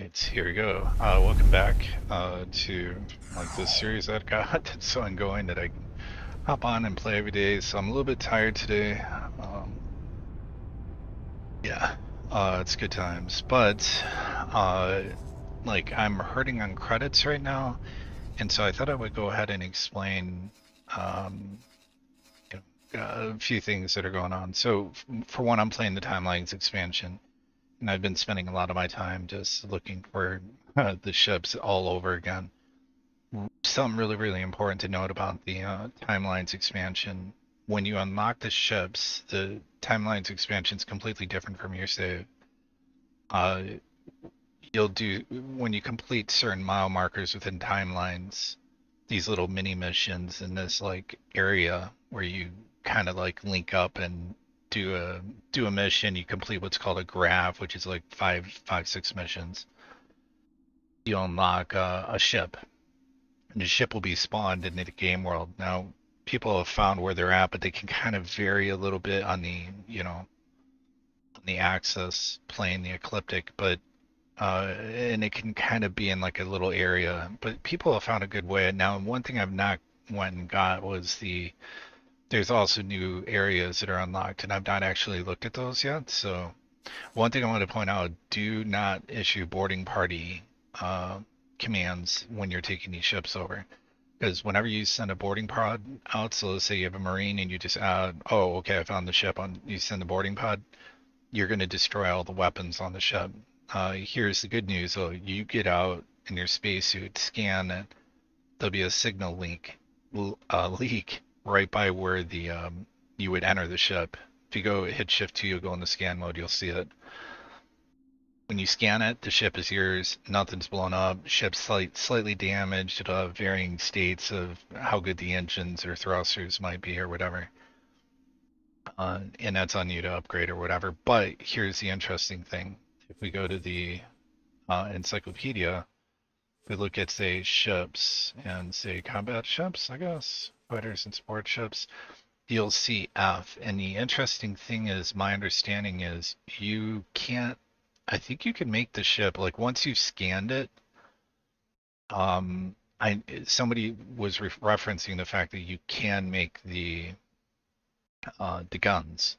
Alright, here we go. Welcome back to this series I've got that's ongoing that I hop on and play every day. So I'm a little bit tired today. Um, yeah, it's good times, but uh, I'm hurting on credits right now, and so I thought I would go ahead and explain um, a few things that are going on. So for one, I'm playing the Timelines expansion. And I've been spending a lot of my time just looking for the ships all over again. Something really, really important to note about the Timelines expansion. When you unlock the ships, the Timelines expansion is completely different from your save. Uh, you'll do when you complete certain mile markers within timelines, these little mini missions in this area where you kind of link up and do a mission. You complete what's called a graph, which is like six missions. You unlock a ship, and the ship will be spawned into the game world. Now, people have found where they're at, but they can kind of vary a little bit on the axis plane, the ecliptic, but and it can kind of be in like a little area. But people have found a good way. Now, one thing I've not went and got was there's also new areas that are unlocked, and I've not actually looked at those yet. So one thing I want to point out, do not issue boarding party uh, commands when you're taking these ships over. Because whenever you send a boarding pod out, so let's say you have a Marine and you just add, oh, okay, I found the ship, you send the boarding pod, you're going to destroy all the weapons on the ship. Here's the good news, though. You get out in your spacesuit, scan it, there'll be a signal leak right by where you would enter the ship. If you go hit Shift 2, you'll go into scan mode, you'll see it. When you scan it, the ship is yours. Nothing's blown up. Ship's slightly damaged. It'll have varying states of how good the engines or thrusters might be or whatever. And that's on you to upgrade or whatever. But here's the interesting thing. If we go to the encyclopedia, we look at, say, ships and say combat ships, I guess, fighters and support ships, you'll see F. And the interesting thing is, my understanding is you can't, I think you can make the ship, like once you've scanned it, somebody was referencing the fact that you can make the guns,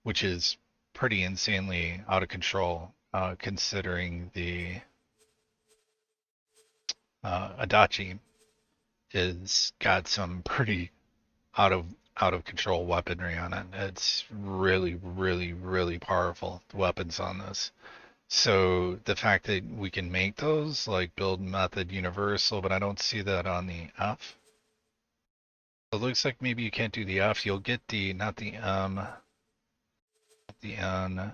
which is pretty insanely out of control, considering the Adachi is got some pretty out of out of control weaponry on it. It's really, really, really powerful, the weapons on this. So the fact that we can make those, like build method universal, but I don't see that on the F. It looks like maybe you can't do the F. You'll get the, not the the N.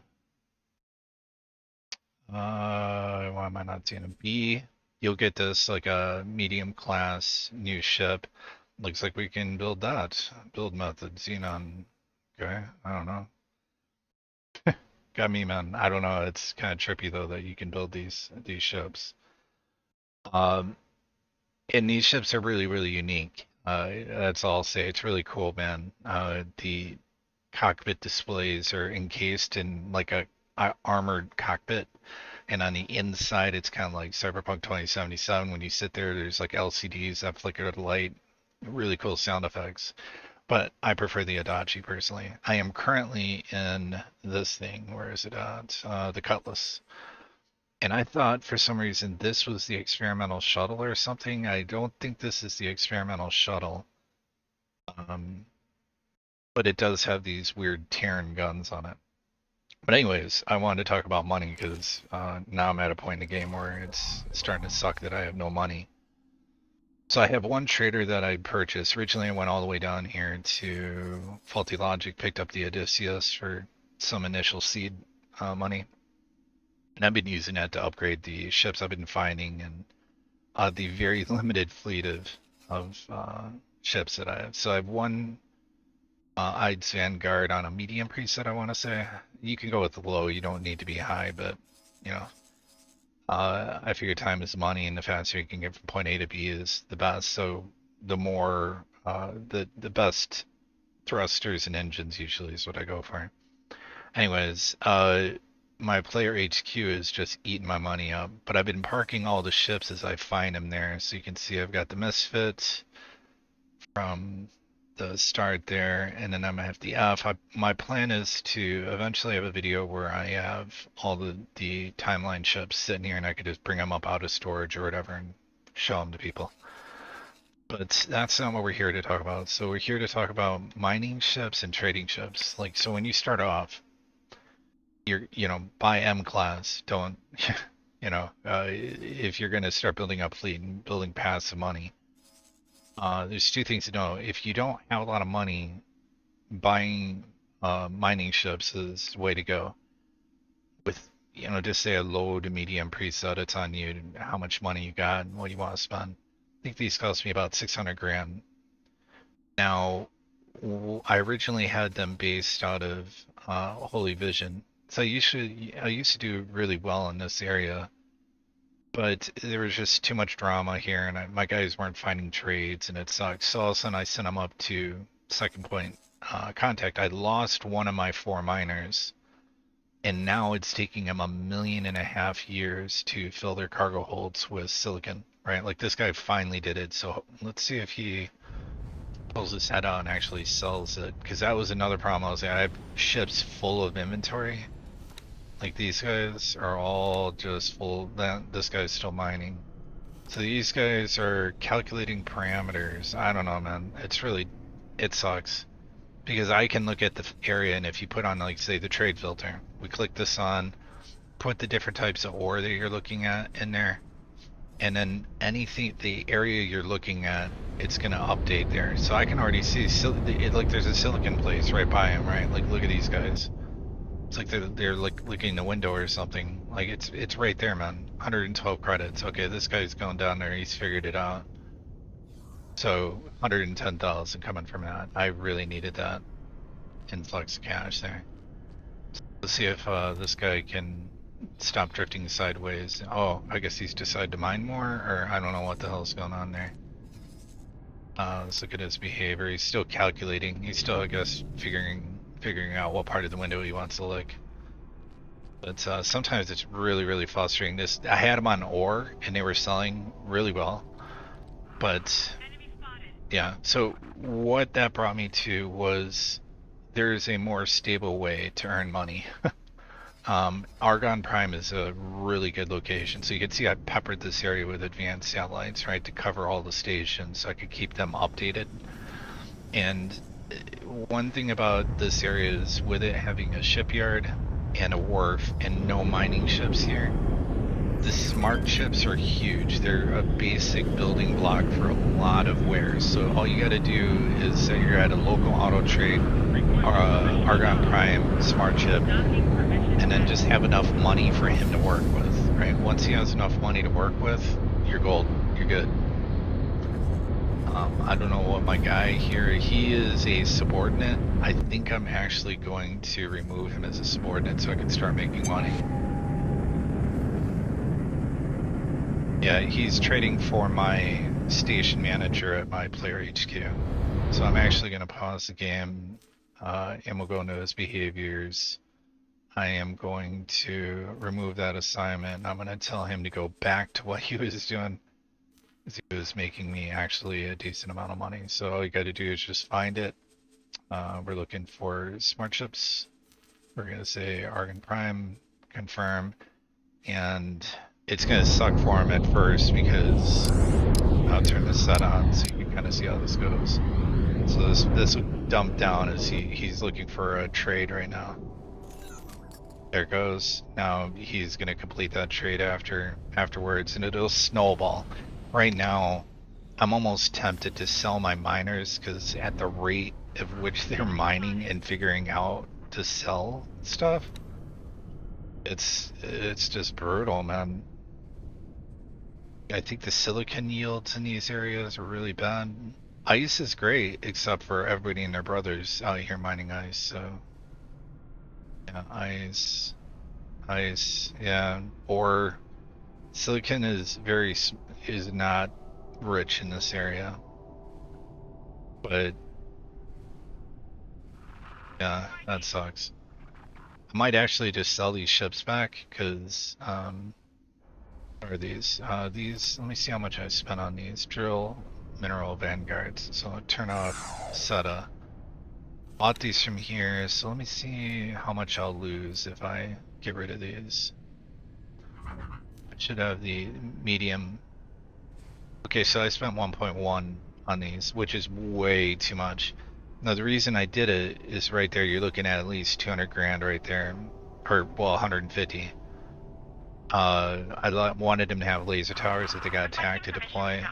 Why am I not seeing a B? You'll get this like a medium class new ship. Looks like we can build that. Build method, Xenon. Okay, I don't know. Got me, man. I don't know. It's kind of trippy though that you can build these ships. Um, and these ships are really, really unique. That's all I'll say. It's really cool, man. The cockpit displays are encased in like a armored cockpit, and on the inside, it's kind of like Cyberpunk 2077. When you sit there, there's like LCDs that flicker the light. Really cool sound effects. But I prefer the Adachi personally. I am currently in this thing. Where is it at? The Cutlass. And I thought for some reason this was the experimental shuttle or something. I don't think this is the experimental shuttle. Um, but it does have these weird Terran guns on it. But anyways, I wanted to talk about money because now I'm at a point in the game where it's starting to suck that I have no money. So I have one trader that I purchased. Originally, I went all the way down here to Faulty Logic, picked up the Odysseus for some initial seed money. And I've been using that to upgrade the ships I've been finding and the very limited fleet of ships that I have. So I have one Ides Vanguard on a medium preset, I want to say. You can go with the low, you don't need to be high, but you know, I figure time is money, and the faster you can get from point A to B is the best. So the more the best thrusters and engines usually is what I go for. Anyways, my player HQ is just eating my money up. But I've been parking all the ships as I find them there. So you can see I've got the Misfit from the start there, and then I'm gonna have the F. My plan is to eventually have a video where I have all the timeline ships sitting here, and I could just bring them up out of storage or whatever and show them to people. But that's not what we're here to talk about. So we're here to talk about mining ships and trading ships. Like, so when you start off, buy M class. Don't, if you're gonna start building up fleet and building passive money, there's two things to know. If you don't have a lot of money, buying mining ships is the way to go. With, just say a low to medium preset, it's on you how much money you got and what you want to spend. I think these cost me about 600 grand. Now, I originally had them based out of Holy Vision. So I used to do really well in this area, but there was just too much drama here, and my guys weren't finding trades, and it sucked. So all of a sudden, I sent them up to Second Point Contact. I lost one of my 4 miners, and now it's taking them 1.5 million years to fill their cargo holds with silicon, right? Like, this guy finally did it. So let's see if he pulls his head out and actually sells it, because that was another problem. I have ships full of inventory. Like, these guys are all just full. This guy's still mining. So these guys are calculating parameters. I don't know, man. It sucks. Because I can look at the area, and if you put on, like, say, the trade filter, we click this on, put the different types of ore that you're looking at in there, and then the area you're looking at, it's gonna update there. So I can already see, like, there's a silicon place right by him, right? Like, look at these guys. It's like they're like looking in the window or something. Like, it's right there, man. 112 credits. Okay, this guy's going down there. He's figured it out. So 110,000 coming from that. I really needed that influx of cash there. So let's see if this guy can stop drifting sideways. Oh, I guess he's decided to mine more, or I don't know what the hell's going on there. Let's look at his behavior. He's still calculating. He's still, I guess, figuring out what part of the window he wants to look. But sometimes it's really, really frustrating. I had them on ore, and they were selling really well. But yeah, so what that brought me to was there's a more stable way to earn money. Argon Prime is a really good location. So you can see I peppered this area with advanced satellites, right, to cover all the stations so I could keep them updated. And one thing about this area is, with it having a shipyard and a wharf and no mining ships here, the smart ships are huge. They're a basic building block for a lot of wares. So all you got to do is say you're at a local auto trade or Argon Prime smart ship, and then just have enough money for him to work with, right? Once he has enough money to work with, you're golden. You're good. I don't know what my guy here, he is a subordinate. I think I'm actually going to remove him as a subordinate so I can start making money. Yeah, he's trading for my station manager at my player HQ. So I'm actually going to pause the game, and we'll go into his behaviors. I am going to remove that assignment. I'm going to tell him to go back to what he was doing. He was making me actually a decent amount of money. So all you got to do is just find it. We're looking for smart ships. We're going to say Argon Prime, confirm, and it's going to suck for him at first because I'll turn this set on so you can kind of see how this goes. So this would dump down as he's looking for a trade right now. There it goes. Now he's going to complete that trade afterwards, and it'll snowball. Right now, I'm almost tempted to sell my miners, because at the rate of which they're mining and figuring out to sell stuff, it's just brutal, man. I think the silicon yields in these areas are really bad. Ice is great, except for everybody and their brothers out here mining ice, so yeah, ice, yeah. Or silicon is not rich in this area, but yeah, that sucks. I might actually just sell these ships back because what are these? These. Let me see how much I spent on these. Drill mineral vanguards. So I'll turn off SETA. Bought these from here, so let me see how much I'll lose if I get rid of these. I should have the medium. Okay, so I spent 1.1 on these, which is way too much. Now the reason I did it is right there. You're looking at least 200 grand right there, or well, 150. I wanted him to have laser towers if they got attacked to deploy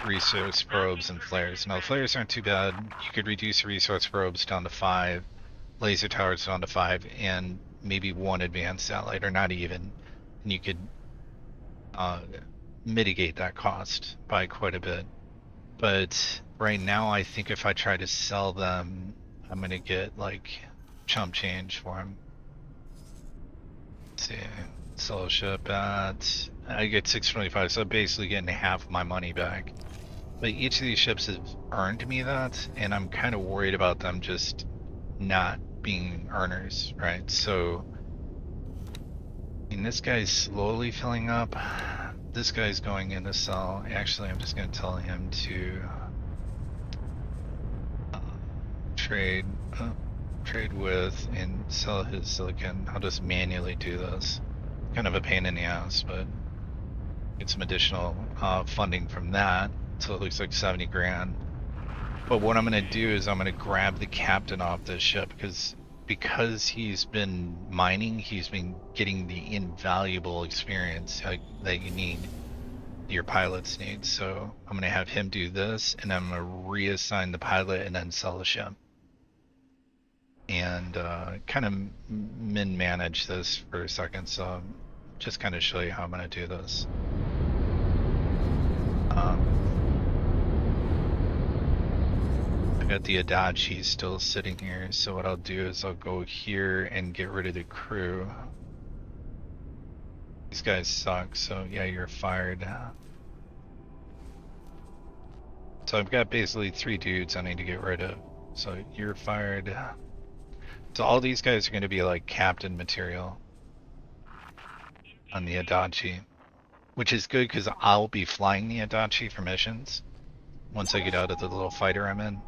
resource probes and flares. Now the flares aren't too bad. You could reduce resource probes down to 5, laser towers down to 5, and maybe 1 advanced satellite, or not even. And you could mitigate that cost by quite a bit. But right now, I think if I try to sell them, I'm gonna get like chump change for them. Let's see, sell a ship at, I get 625, so I'm basically getting half my money back. But each of these ships has earned me that, and I'm kind of worried about them just not being earners, right? So, I mean, this guy's slowly filling up. This guy's going in to sell. Actually, I'm just going to tell him to trade with and sell his silicon. I'll just manually do this. Kind of a pain in the ass, but get some additional funding from that. So it looks like 70 grand. But what I'm going to do is I'm going to grab the captain off this ship because he's been mining, he's been getting the invaluable experience that you need, your pilots need. So I'm going to have him do this, and I'm going to reassign the pilot and then sell the ship. And kind of manage this for a second, so just kind of show you how I'm going to do this. I got the Adachi still sitting here, so what I'll do is I'll go here and get rid of the crew. These guys suck, so yeah, you're fired. So I've got basically 3 dudes I need to get rid of. So you're fired. So all these guys are going to be like captain material on the Adachi, which is good because I'll be flying the Adachi for missions. Once I get out of the little fighter I'm in,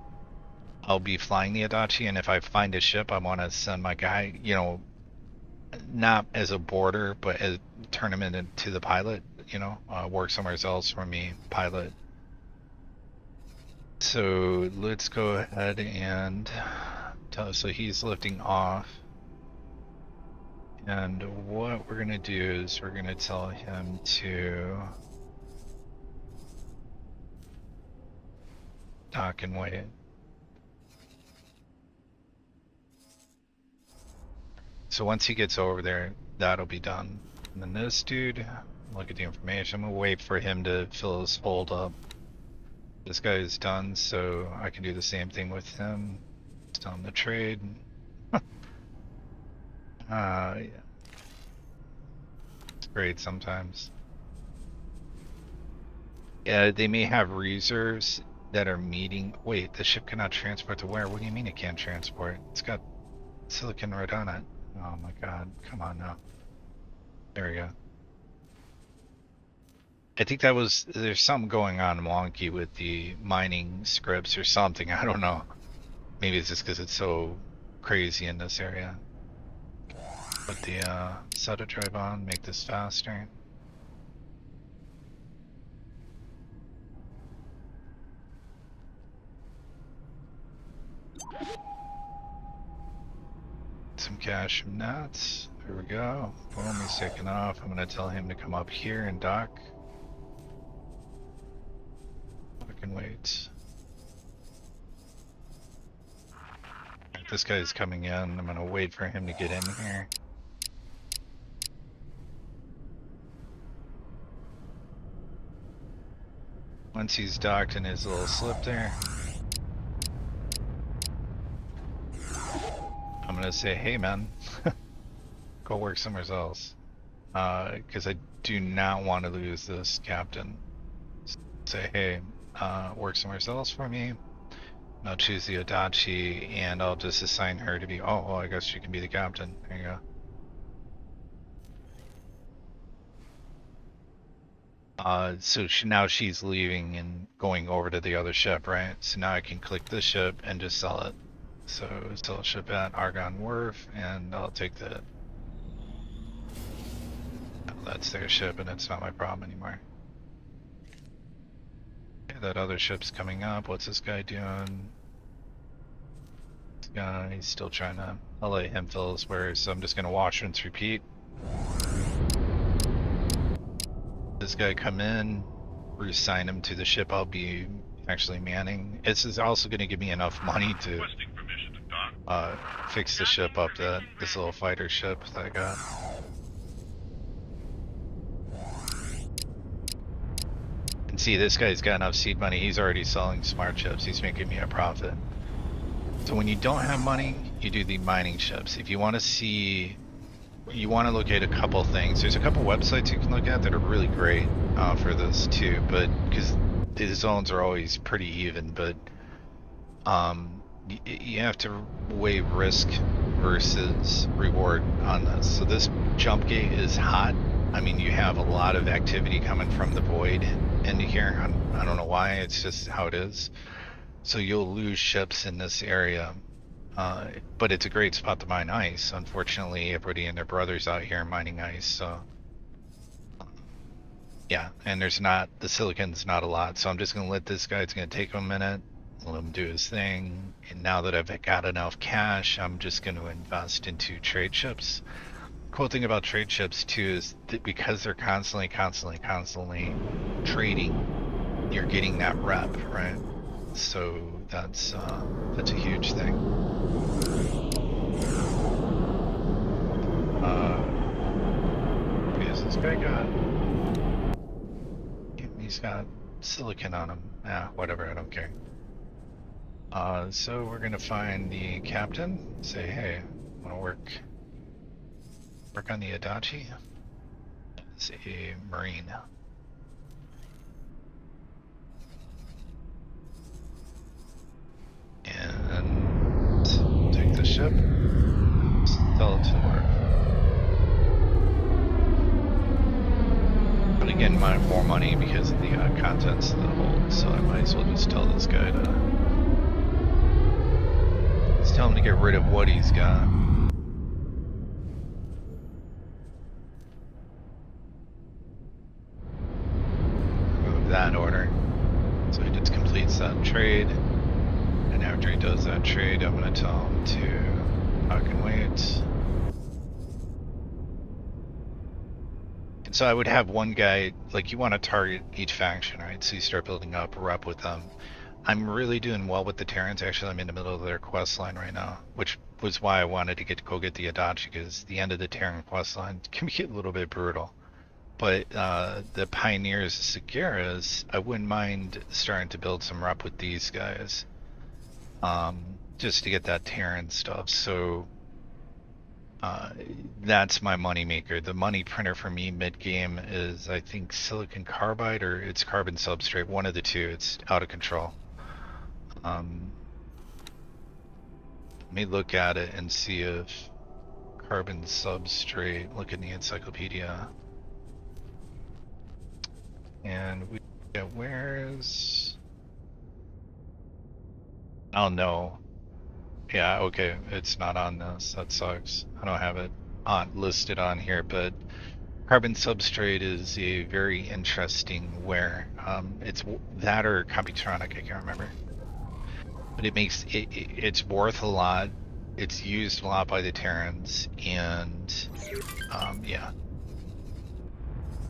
I'll be flying the Adachi, and if I find a ship, I want to send my guy, you know, not as a boarder, but as turn him into the pilot, you know, work somewhere else for me, pilot. So let's go ahead and so he's lifting off. And what we're gonna do is we're gonna tell him to dock and wait. So once he gets over there, that'll be done. And then this dude, look at the information. I'm gonna wait for him to fill his hold up. This guy is done, so I can do the same thing with him. It's on the trade. Yeah. It's great sometimes. Yeah, they may have reserves that are meeting. Wait, the ship cannot transport to where? What do you mean it can't transport? It's got silicon right on it. Oh my god, come on now. There we go. I think that was, there's something going on wonky with the mining scripts or something, I don't know. Maybe it's just because it's so crazy in this area. Put the SETA drive on, make this faster. Some cash from Nats. Here we go. Boom, he's taking off. I'm gonna tell him to come up here and dock. I can wait. This guy's coming in. I'm gonna wait for him to get in here. Once he's docked in his little slip there, I'm gonna say, hey man, go work somewhere else. Because I do not want to lose this captain. Say, hey, work somewhere else for me. I'll choose the Adachi, and I'll just assign her to be. Oh, well, I guess she can be the captain. There you go. So now she's leaving and going over to the other ship, right? So now I can click this ship and just sell it. So sell a ship at Argon Wharf, and I'll take the. That's their ship, and it's not my problem anymore. Okay, that other ship's coming up. What's this guy doing? This guy, he's still trying to. I'll let him fill his wares, so I'm just gonna wash, rinse, repeat. This guy come in, reassign him to the ship I'll be actually manning. This is also going to give me enough money to fix the ship up, this little fighter ship that I got. And see, this guy's got enough seed money. He's already selling smart ships. He's making me a profit. So when you don't have money, you do the mining ships. If you want to see, you want to look at a couple things. There's a couple websites you can look at that are really great for this too, but because the zones are always pretty even, but you have to weigh risk versus reward on this. So this jump gate is hot. I mean, you have a lot of activity coming from the void into here. I don't know why, it's just how it is. So you'll lose ships in this area. But it's a great spot to mine ice. Unfortunately, everybody and their brothers out here mining ice, so yeah, and the silicon's not a lot, so I'm just gonna let this guy, it's gonna take him a minute, let him do his thing, and now that I've got enough cash, I'm just gonna invest into trade ships. Cool thing about trade ships too is that because they're constantly trading, you're getting that rep, right? So that's a huge thing. What has this guy got? He's got silicon on him. Whatever, I don't care. So we're gonna find the captain. Say, hey, wanna work on the Adachi? It's a marine. And take the ship, sell it to work. But again, more money because of the contents of the hold, so I might as well just tell this guy to. Just tell him to get rid of what he's got. Move that order. So he just completes that trade. And after he does that trade, I'm going to tell him to fucking wait. And so I would have one guy, like you want to target each faction, right? So you start building up a rep with them. I'm really doing well with the Terrans. Actually, I'm in the middle of their quest line right now, which was why I wanted to go get the Adachi, because the end of the Terran quest line can be a little bit brutal. But the Pioneers, Sagaras, I wouldn't mind starting to build some rep with these guys. Just to get that Terran stuff. So that's my money maker. The money printer for me mid game is, I think, silicon carbide or it's carbon substrate. One of the two. It's out of control. Let me look at it and see if carbon substrate. Look in the encyclopedia. And we get where's. Oh no. Yeah, okay, it's not on this. That sucks. I don't have it listed on here, but carbon substrate is a very interesting ware. It's that or Computronic, I can't remember. But it makes it's worth a lot. It's used a lot by the Terrans, and yeah,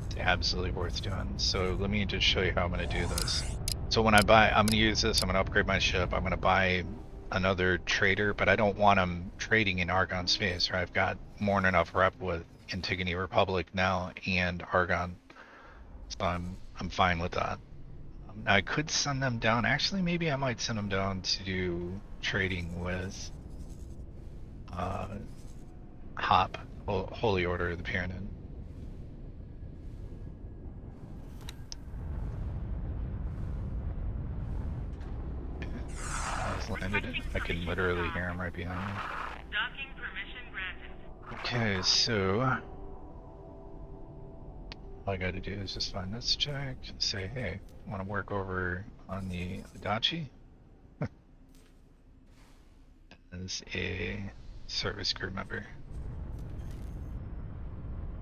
it's absolutely worth doing. So let me just show you how I'm going to do this. So when I'm going to use this. I'm going to upgrade my ship. I'm going to buy another trader, but I don't want them trading in Argon space. Right? I've got more than enough rep with Antigone Republic now and Argon, so I'm fine with that. I could send them down. Actually, maybe I might send them down to do trading with Hop, Holy Order of the Pyramid. just landed it. I can literally hear him right behind me. Docking permission granted. Okay, so all I gotta do is just find this check and say, hey, want to work over on the Adachi as a service crew member.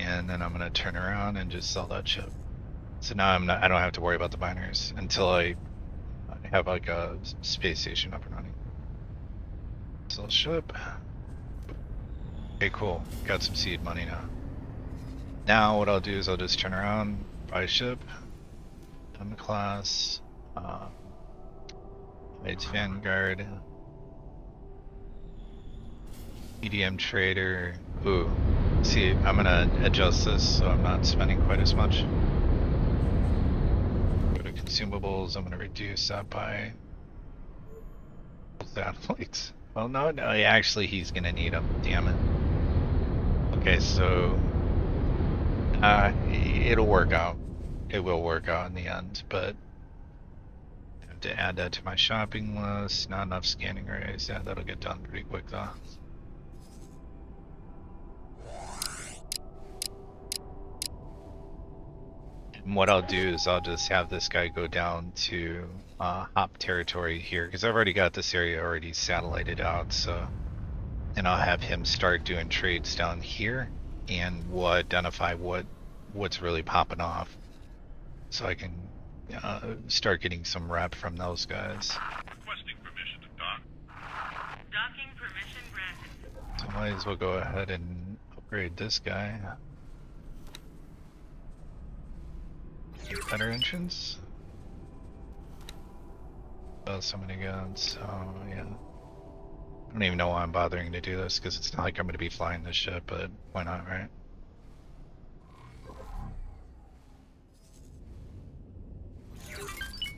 And then I'm gonna turn around and just sell that ship. So now I don't have to worry about the miners until I have like a space station up and running. Sell ship. Okay, cool. Got some seed money now. Now what I'll do is I'll just turn around, buy a ship, Diamond class, it's Vanguard, EDM trader. Ooh, see, I'm gonna adjust this so I'm not spending quite as much. Go to consumables. I'm gonna reduce that by satellites. Well, no, actually, he's gonna need them. Damn it. Okay, so it'll work out. It will work out in the end, but I have to add that to my shopping list. Not enough scanning arrays. Yeah, that'll get done pretty quick though. And what I'll do is I'll just have this guy go down to hop territory here because I've already got this area already satellited out. So, and I'll have him start doing trades down here, and we'll identify what's really popping off, so I can start getting some rep from those guys. Requesting permission to dock. Docking permission granted. So might as well go ahead and upgrade this guy. Better entrance. Oh, so many guns. So yeah, I don't even know why I'm bothering to do this because it's not like I'm going to be flying this ship, but why not, right?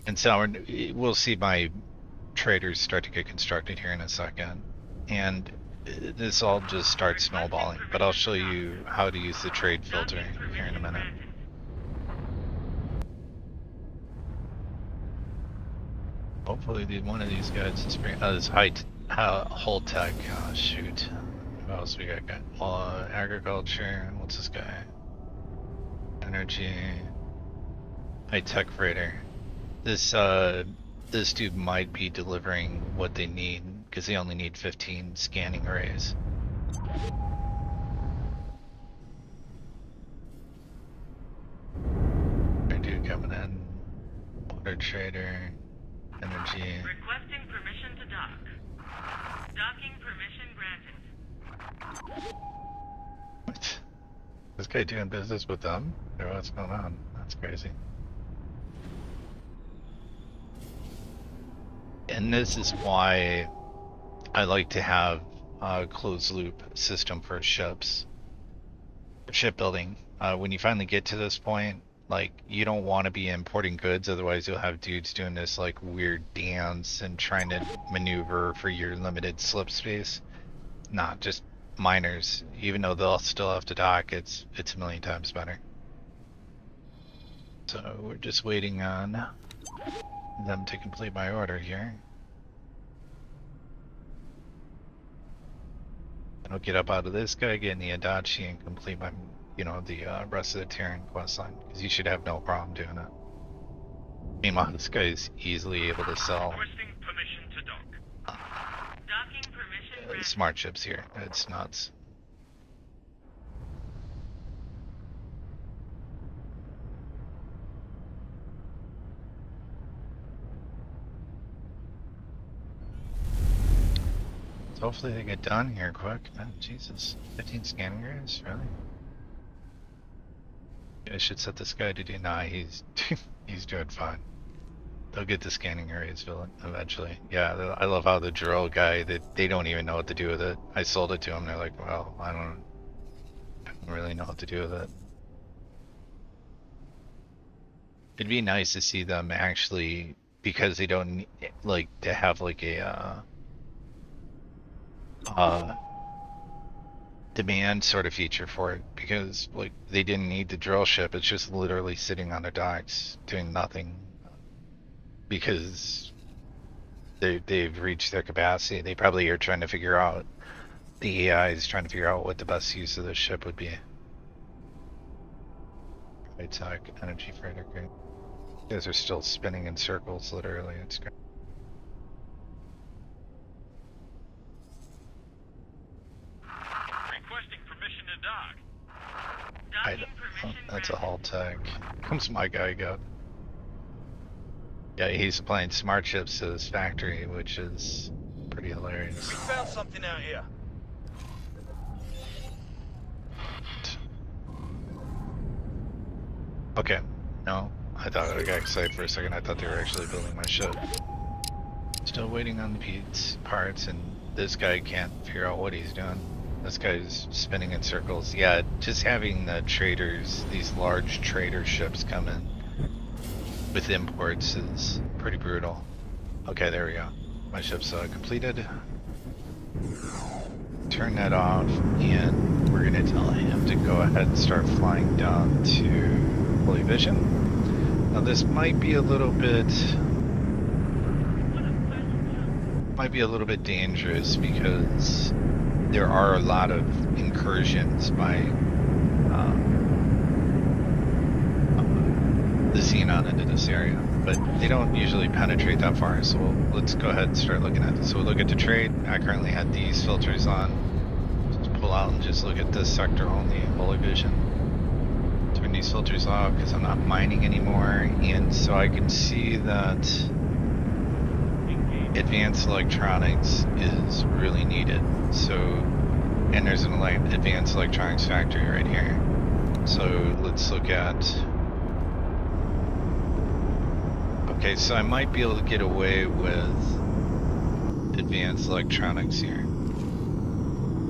And so we'll see my traders start to get constructed here in a second, and this all just starts snowballing. But I'll show you how to use the trade filter here in a minute. Hopefully, one of these guys is bringing. Oh, this whole tech. Oh, shoot. What else we got? Agriculture. What's this guy? Energy. High tech freighter. This dude might be delivering what they need because they only need 15 scanning arrays. Dude coming in. Water trader. Energy. Requesting permission to dock. Docking permission granted. What? This guy doing business with them? Or what's going on? That's crazy. And this is why I like to have a closed loop system for ships. Shipbuilding. When you finally get to this point, like, you don't want to be importing goods, otherwise you'll have dudes doing this like weird dance and trying to maneuver for your limited slip space. Not just miners, even though they'll still have to dock, it's a million times better. So we're just waiting on them to complete my order here. And I'll get up out of this guy, get in the Adachi, and complete my, the rest of the Terran quest line, because you should have no problem doing it. Meanwhile, this guy is easily able to sell Permission to dock. Docking permission granted. smart ships here. It's nuts. So hopefully they get done here quick. Oh, Jesus, 15 scanning arrays, really? I should set this guy to do. Nah, he's he's doing fine. They'll get the scanning arrays eventually. Yeah, I love how the drill guy, that they don't even know what to do with it. I sold it to them. They're like, well, I don't really know what to do with it. It'd be nice to see them actually, because they don't like to have like a demand sort of feature for it, because like they didn't need the drill ship. It's just literally sitting on the docks doing nothing because they've reached their capacity. They probably are trying to figure out, the AI is trying to figure out what the best use of this ship would be. High tech energy freighter. Great. You guys are still spinning in circles, literally. It's great. Requesting permission to dock. That's a hull tech. Comes my guy go. Yeah, he's applying smart chips to this factory, which is pretty hilarious. We found something out here. Okay, no, I thought I got excited for a second. I thought they were actually building my ship. Still waiting on the parts, and this guy can't figure out what he's doing. This guy's spinning in circles. Yeah, just having the traders, these large trader ships come in with imports is pretty brutal. Okay, there we go. My ship's completed. Turn that off, and we're gonna tell him to go ahead and start flying down to Holy Vision. Now this might be a little bit dangerous because there are a lot of incursions by the Xenon into this area, but they don't usually penetrate that far, so let's go ahead and start looking at this. So we'll look at the trade. I currently had these filters on. Just pull out and just look at this sector only, Holy Vision. Turn these filters off because I'm not mining anymore, and so I can see that advanced electronics is really needed. So, and there's an advanced electronics factory right here. So let's look at. Okay, so I might be able to get away with advanced electronics here.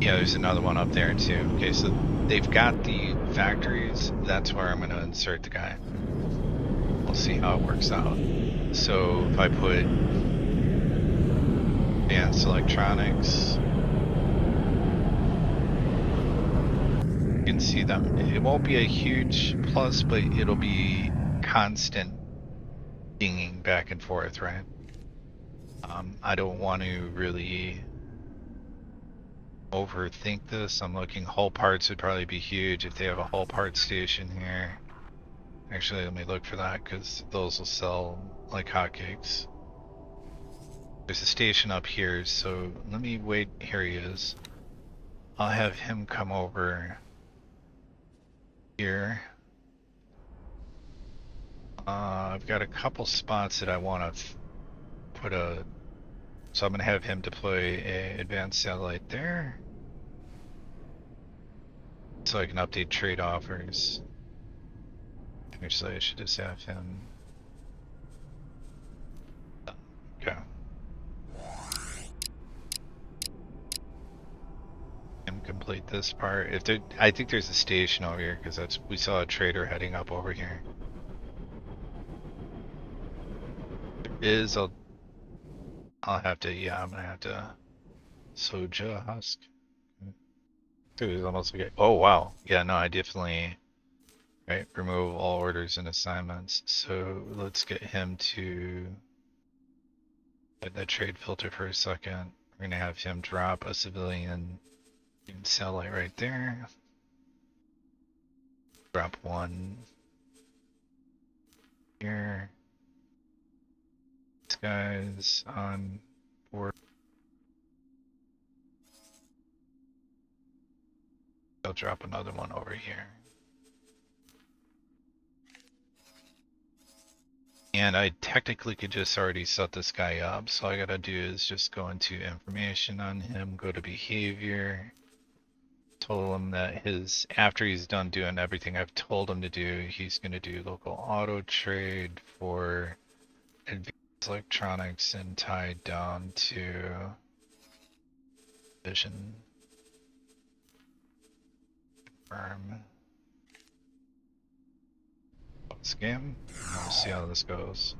Yeah, there's another one up there too. Okay, so they've got the factories. That's where I'm going to insert the guy. We'll see how it works out. So if I put advanced electronics, you can see them. It won't be a huge plus, but it'll be constant dinging back and forth, right? I don't want to really overthink this. I'm looking, hull parts would probably be huge if they have a hull part station here. Actually, let me look for that because those will sell like hotcakes. There's a station up here, so let me wait. Here he is. I'll have him come over here. I've got a couple spots that I want to put a. So I'm going to have him deploy a advanced satellite there, so I can update trade offers. Actually, I should just have him. Okay. Him complete this part. If there, I think there's a station over here because that's we saw a trader heading up over here. Is I'll have to, yeah, I'm gonna have to Soja husk. Dude, it's almost like, oh wow, yeah, no, I definitely, right, remove all orders and assignments. So let's get him to get that trade filter for a second. We're gonna have him drop a civilian satellite right there. Drop one here. This guy's on board. I'll drop another one over here. And I technically could just already set this guy up, so all I gotta do is just go into information on him, go to behavior, told him that his, after he's done doing everything I've told him to do, he's gonna do local auto trade for advanced electronics and tied down to vision. Confirm. Scam. We'll see how this goes.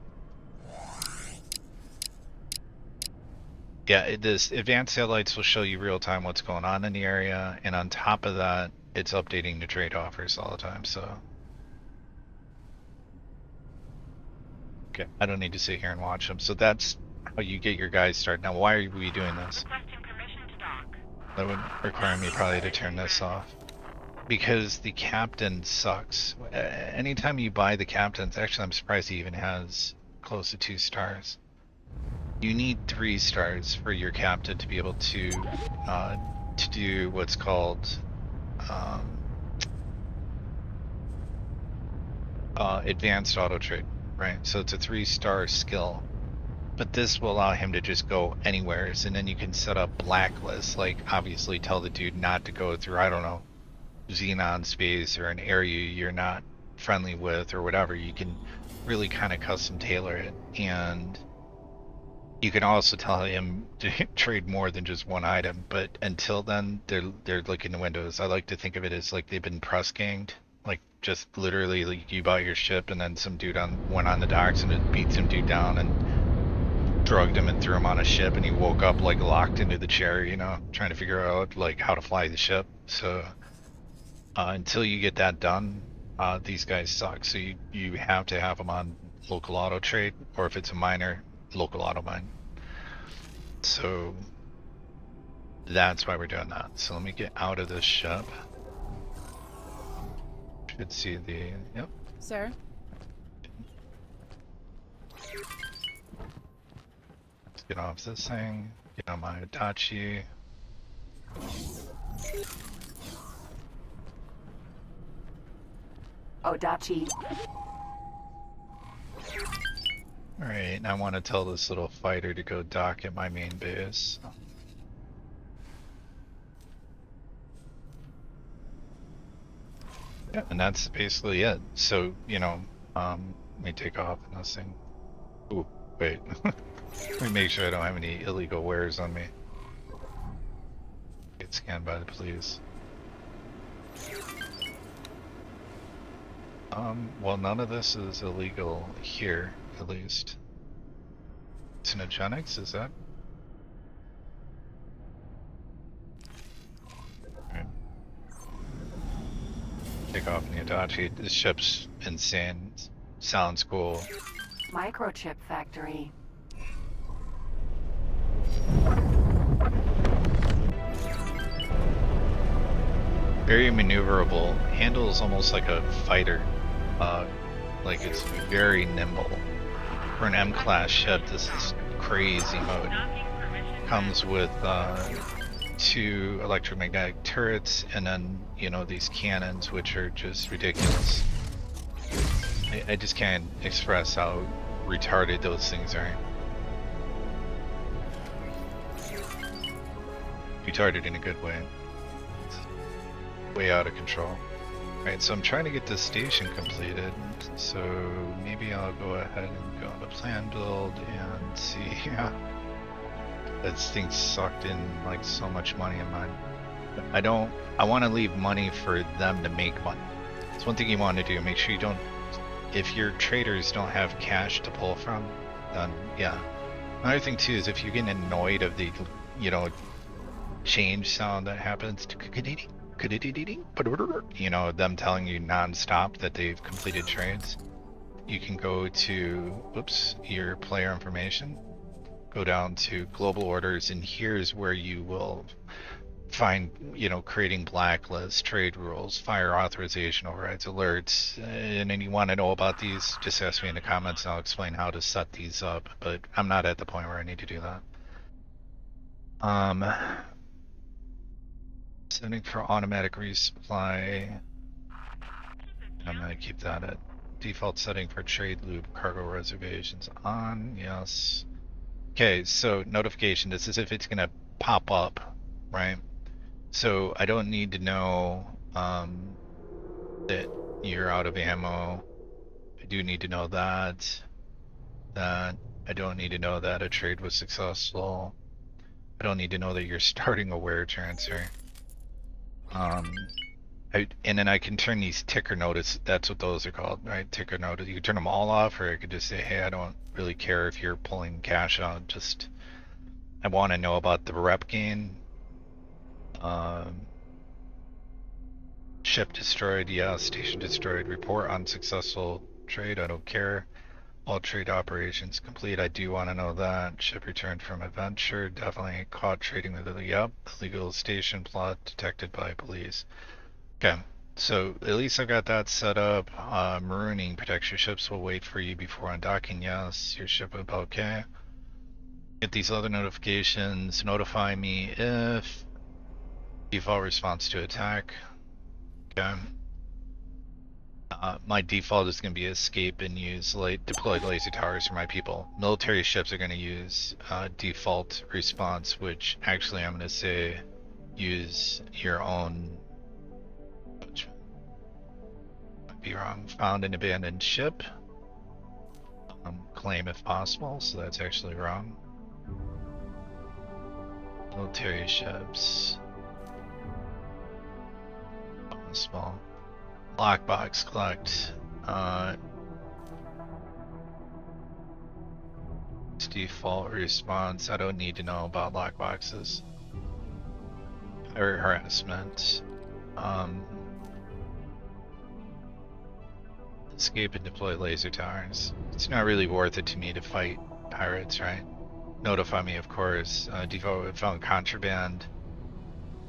Yeah, this advanced satellites will show you real time what's going on in the area, and on top of that, it's updating the trade offers all the time, so. Okay, I don't need to sit here and watch them. So that's how you get your guys started. Now, why are we doing this? Requesting permission to dock. That would require me probably to turn this off. Because the captain sucks. Anytime you buy the captains, actually I'm surprised he even has close to 2 stars. You need 3 stars for your captain to be able to do what's called advanced auto trade, right? So it's a 3-star skill. But this will allow him to just go anywhere, and then you can set up blacklists, like obviously tell the dude not to go through, I don't know, Xenon space or an area you're not friendly with or whatever. You can really kind of custom tailor it, and you can also tell him to trade more than just one item. But until then, they're looking the windows. I like to think of it as like they've been press ganged, like just literally like you bought your ship and then some dude went on the docks and it beat some dude down and drugged him and threw him on a ship, and he woke up like locked into the chair, you know, trying to figure out like how to fly the ship. So until you get that done, these guys suck. So you have to have them on local auto trade, or if it's a miner, local auto mine. So that's why we're doing that. So let me get out of this ship. Should see the, yep. Sir? Let's get off this thing. Get on my Adachi. Odachi. Alright, and I want to tell this little fighter to go dock at my main base. Yeah, and that's basically it. So, you know, let me take off in this thing. Ooh, wait. Let me make sure I don't have any illegal wares on me. Get scanned by the police. Well, none of this is illegal here, at least. Cinegenics, is that? Alright. Take off in the Adachi. This ship's insane. Sounds cool. Microchip factory. Very maneuverable. Handles almost like a fighter. Like it's very nimble. For an M-class ship, this is crazy mode. Docking permission Comes with 2 electromagnetic turrets, and then, you know, these cannons, which are just ridiculous. I just can't express how retarded those things are. Retarded in a good way. It's way out of control. Alright, so I'm trying to get this station completed, so maybe I'll go ahead and go on the plan build and see. Yeah. This thing sucked in like so much money in mine. I want to leave money for them to make money. It's one thing you want to do, make sure you don't, if your traders don't have cash to pull from, then yeah. Another thing too is if you're getting annoyed of the, you know, change sound that happens, you know, them telling you non-stop that they've completed trades, you can go to, oops, your player information, go down to global orders, and here's where you will find, you know, creating blacklists, trade rules, fire authorization overrides, alerts, and then you want to know about these, just ask me in the comments and I'll explain how to set these up, but I'm not at the point where I need to do that. Setting for automatic resupply. I'm gonna keep that at default setting for trade loop cargo reservations on, yes. Okay, so notification, this is if it's gonna pop up, right? So I don't need to know that you're out of ammo. I do need to know that. I don't need to know that a trade was successful. I don't need to know that you're starting a wire transfer. And then I can turn these ticker notice, that's what those are called, right? Ticker notice. You can turn them all off, or I could just say, hey, I don't really care if you're pulling cash out, just, I want to know about the rep gain. Ship destroyed, yeah, station destroyed, report unsuccessful trade, I don't care. All trade operations complete. I do want to know that. Ship returned from adventure. Definitely caught trading with yep. Illegal station plot detected by police. Okay. So at least I've got that set up. Marooning protects your ships. Will wait for you before undocking. Yes. Your ship will be okay. Get these other notifications. Notify me if default response to attack. Okay. My default is going to be escape and use deploy laser towers for my people. Military ships are going to use default response, which actually I'm going to say use your own. Which might be wrong. Found an abandoned ship. Claim if possible, so that's actually wrong. Military ships. Small. Lockbox collect. It's default response. I don't need to know about lockboxes. Or harassment. Escape and deploy laser towers. It's not really worth it to me to fight pirates, right? Notify me, of course. Default found contraband.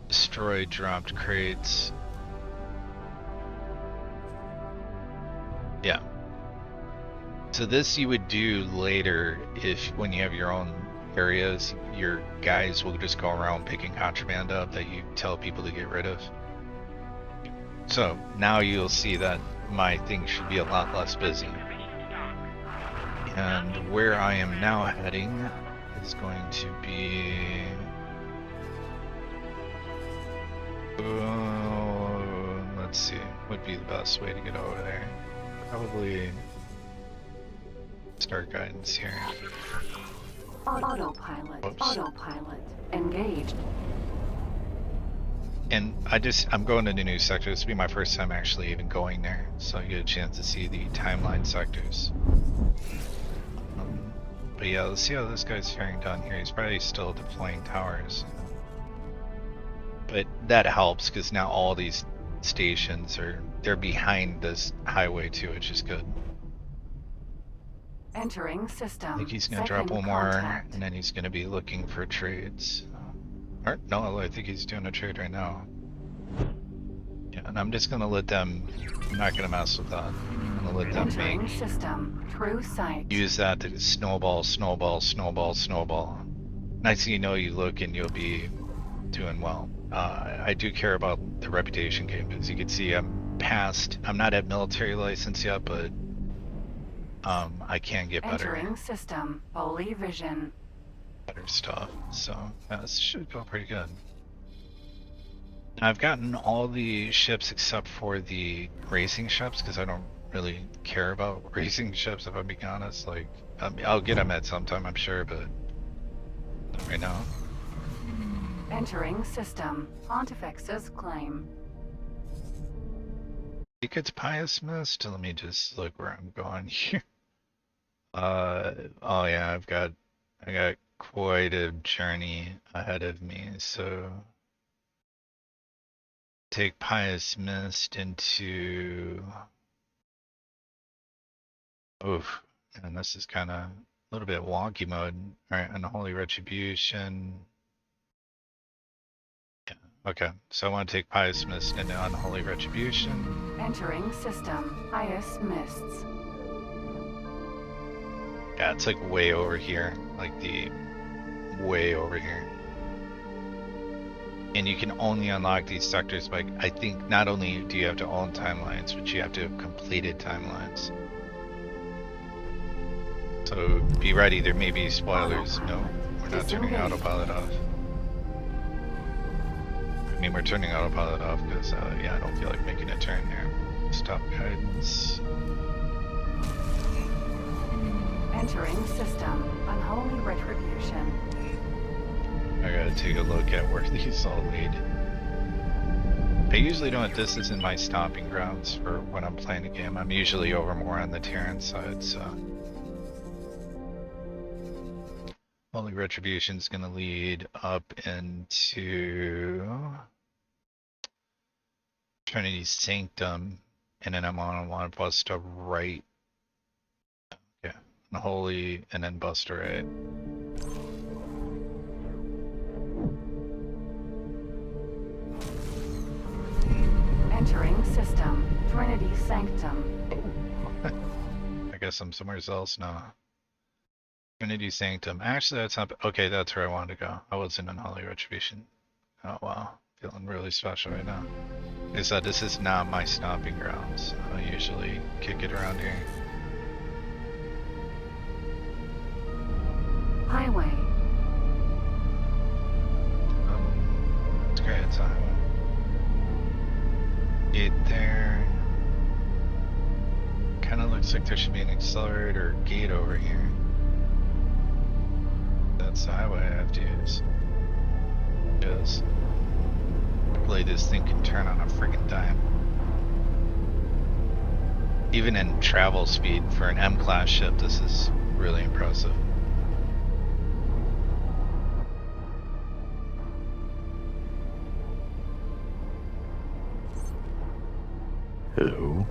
Destroyed dropped crates. Yeah. So this you would do later if when you have your own areas, your guys will just go around picking contraband up that you tell people to get rid of. So now you'll see that my thing should be a lot less busy. And where I am now heading is going to be... let's see, what would be the best way to get over there? Probably start guidance here. Autopilot. Oops. Autopilot. Engaged. And I'm going into new sectors. This will be my first time actually even going there, so I get a chance to see the timeline sectors. But yeah, let's see how this guy's faring down here. He's probably still deploying towers. But that helps because now all these stations they're behind this highway too, which is good. Entering system. I think he's gonna drop one more, and then he's gonna be looking for trades. Or no, I think he's doing a trade right now. Yeah, and I'm just gonna let them. I'm not gonna mess with that. I'm gonna let them Entering system. True sight. use that to snowball, snowball, snowball, snowball. Next thing you know, you look and you'll be doing well. I do care about the reputation game, as you can see. I'm not at military license yet, but I can get better. Entering system. Holy vision. Better stuff. So yeah, this should go pretty good. I've gotten all the ships except for the racing ships because I don't really care about racing ships, if I'm being honest. Like, I'll get them at some time, I'm sure, but not right now. Entering system. Pontifex's claim. I think it's Pious Mist. Let me just look where I'm going here. Oh yeah, I got quite a journey ahead of me, so take Pious Mist into... Oof, and this is kind of a little bit wonky mode. Alright, Unholy Retribution. Yeah, okay, so I want to take Pious Mist into Unholy Retribution. Entering system. Pious mists. Yeah, it's like way over here, way over here. And you can only unlock these sectors by, I think, not only do you have to own timelines, but you have to have completed timelines. So be ready, there may be spoilers. No, we're not turning autopilot off. I mean, we're turning autopilot off because, yeah, I don't feel like making a turn there. Stop guidance. Entering system. Unholy retribution. I gotta take a look at where these all lead. I usually don't, this isn't my stomping grounds for when I'm playing a game. I'm usually over more on the Terran side, so. Holy Retribution's gonna lead up into Trinity Sanctum, and then I'm on one plus to right. Yeah, Unholy, and then Buster 8. Entering system. Trinity Sanctum. I guess I'm somewhere else now. Trinity Sanctum. Actually, that's not. Okay, that's where I wanted to go. I was in Unholy Retribution. Oh wow, feeling really special right now. Is that this is not my stomping grounds. I usually kick it around here. Highway. It's great. It's a highway. Gate there. Kind of looks like there should be an accelerator or gate over here. That's the highway I have to use. Yes. Hopefully this thing can turn on a friggin' dime. Even in travel speed for an M-class ship, this is really impressive. Hello.